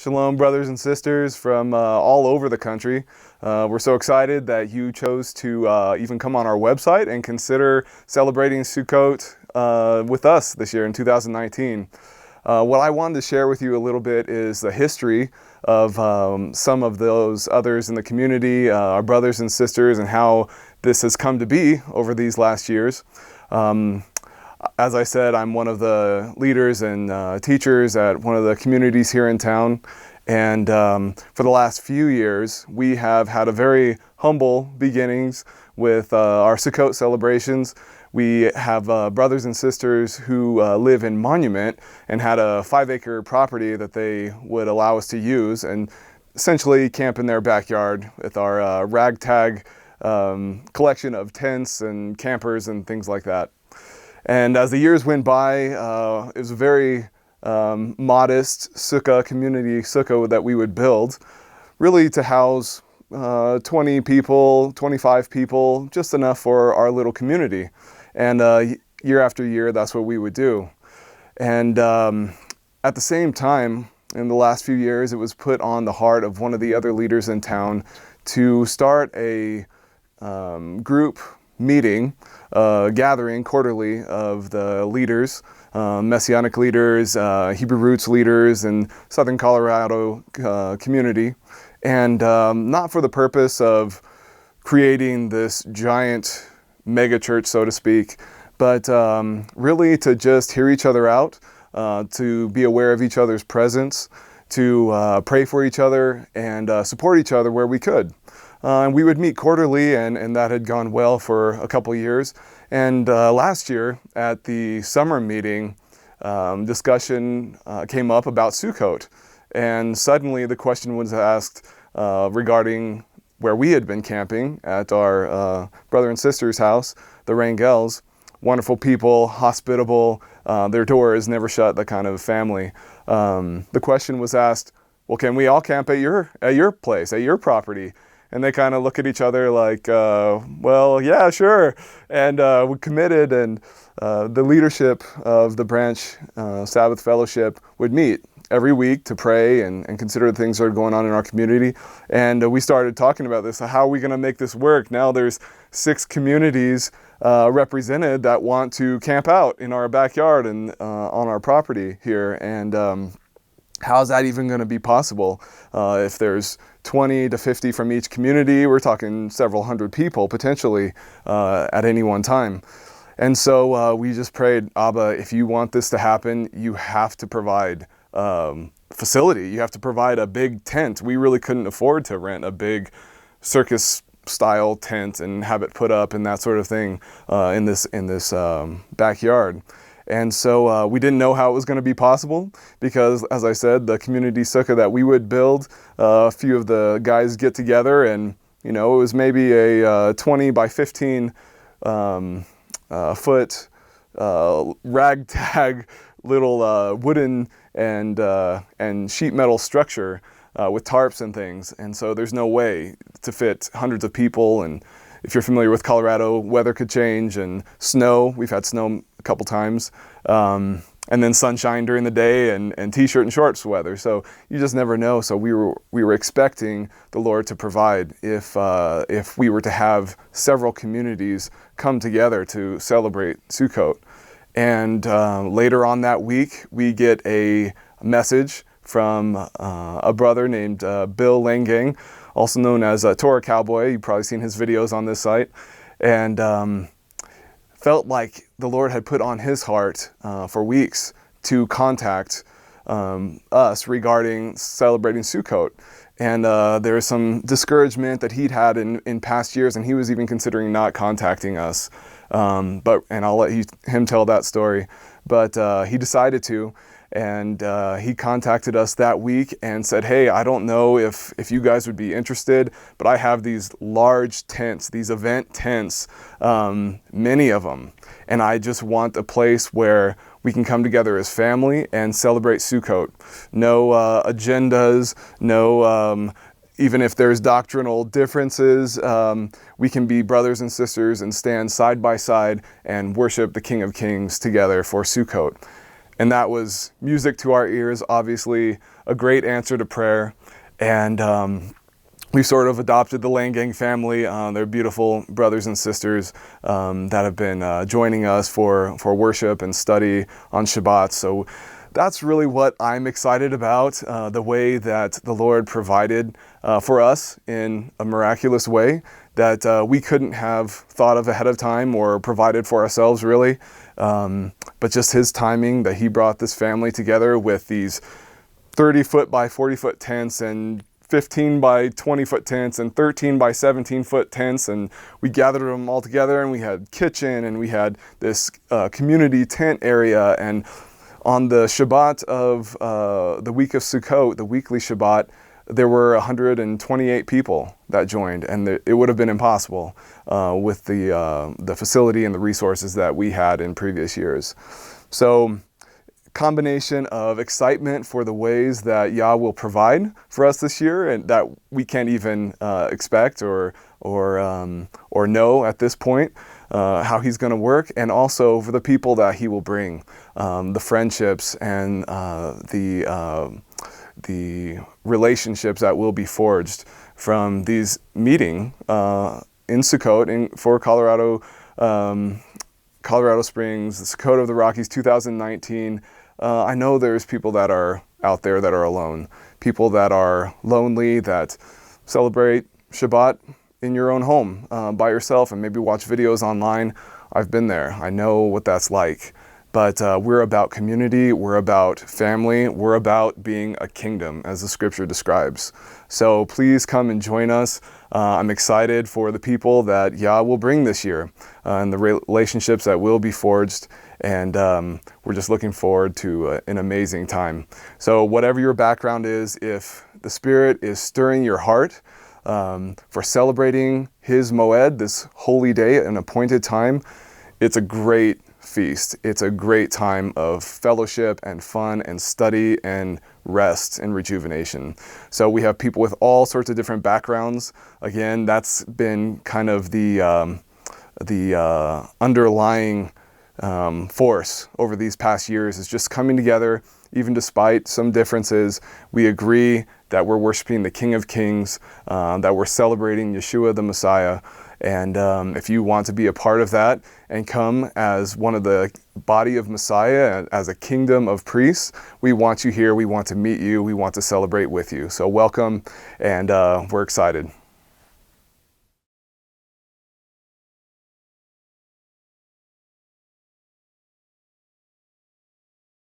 Shalom, brothers and sisters from all over the country. We're so excited that you chose to even come on our website and consider celebrating Sukkot with us this year in 2019. What I wanted to share with you a little bit is the history of some of those others in the community, our brothers and sisters, and how this has come to be over these last years. As I said, I'm one of the leaders and teachers at one of the communities here in town. And for the last few years, we have had a very humble beginnings with our Sukkot celebrations. We have brothers and sisters who live in Monument and had a 5-acre property that they would allow us to use and essentially camp in their backyard with our ragtag collection of tents and campers and things like that. And as the years went by, it was a very modest sukkah, community sukkah that we would build, really to house 20 people, 25 people, just enough for our little community. And year after year, that's what we would do. And at the same time, in the last few years, it was put on the heart of one of the other leaders in town to start a group meeting, gathering quarterly of the leaders, Messianic leaders, Hebrew Roots leaders, and Southern Colorado community. And not for the purpose of creating this giant mega church, so to speak, but really to just hear each other out, to be aware of each other's presence, to pray for each other and support each other where we could. And we would meet quarterly, and that had gone well for a couple years. And last year at the summer meeting, discussion came up about Sukkot. And suddenly the question was asked regarding where we had been camping at our brother and sister's house, the Rangels. Wonderful people, hospitable, their door is never shut, that kind of family. The question was asked, well, can we all camp at your place, at your property? And they kind of look at each other like, well, yeah, sure. And we committed, and the leadership of the branch Sabbath Fellowship would meet every week to pray and consider the things that are going on in our community. And we started talking about this. How are we going to make this work? Now there's 6 communities represented that want to camp out in our backyard and on our property here. And how is that even going to be possible? If there's 20 to 50 from each community, we're talking several hundred people potentially at any one time. And so we just prayed, Abba, if you want this to happen, you have to provide facility. You have to provide a big tent. We really couldn't afford to rent a big circus-style tent and have it put up and that sort of thing in this backyard. And so we didn't know how it was going to be possible because, as I said, the community sukkah that we would build, a few of the guys get together and, it was maybe a 20 by 15 foot ragtag little wooden and sheet metal structure with tarps and things. And so there's no way to fit hundreds of people. And if you're familiar with Colorado, weather could change and snow. We've had snow a couple times. And then sunshine during the day and t-shirt and shorts weather. So you just never know. So we were expecting the Lord to provide if we were to have several communities come together to celebrate Sukkot. And later on that week, we get a message from a brother named Bill Langang, also known as Torah Cowboy. You've probably seen his videos on this site. And felt like the Lord had put on his heart for weeks to contact us regarding celebrating Sukkot. And there was some discouragement that he'd had in past years, and he was even considering not contacting us. And I'll let him tell that story. But he decided to. And he contacted us that week and said, hey, I don't know if you guys would be interested, but I have these large tents, these event tents, many of them. And I just want a place where we can come together as family and celebrate Sukkot. No agendas, no, even if there's doctrinal differences, we can be brothers and sisters and stand side by side and worship the King of Kings together for Sukkot. And that was music to our ears, obviously a great answer to prayer. And we've sort of adopted the Lane Gang family. They're beautiful brothers and sisters that have been joining us for worship and study on Shabbat. So that's really what I'm excited about, the way that the Lord provided for us in a miraculous way that we couldn't have thought of ahead of time or provided for ourselves, really. But just His timing, that He brought this family together with these 30-foot by 40-foot tents and 15 by 20-foot tents and 13 by 17-foot tents, and we gathered them all together, and we had kitchen, and we had this community tent area. And on the Shabbat of the week of Sukkot, the weekly Shabbat, there were 128 people that joined, and it would have been impossible with the facility and the resources that we had in previous years. So, combination of excitement for the ways that Yah will provide for us this year, and that we can't even expect or know at this point how He's going to work, and also for the people that He will bring, the friendships and the relationships that will be forged from these meeting in Sukkot for Colorado Springs, the Sukkot of the Rockies 2019. I know there's people that are out there that are alone, people that are lonely, that celebrate Shabbat in your own home by yourself and maybe watch videos online. I've been there. I know what that's like. But we're about community, we're about family, we're about being a kingdom, as the scripture describes. So please come and join us. I'm excited for the people that Yah will bring this year and the relationships that will be forged. And we're just looking forward to an amazing time. So whatever your background is, if the Spirit is stirring your heart for celebrating His Moed, this holy day, an appointed time, it's a great feast. It's a great time of fellowship and fun and study and rest and rejuvenation. So we have people with all sorts of different backgrounds. Again, that's been kind of the underlying force over these past years, is just coming together. Even despite some differences, we agree that we're worshiping the King of Kings, that we're celebrating Yeshua the Messiah. And if you want to be a part of that and come as one of the body of Messiah, as a kingdom of priests, we want you here. We want to meet you. We want to celebrate with you. So welcome, and we're excited.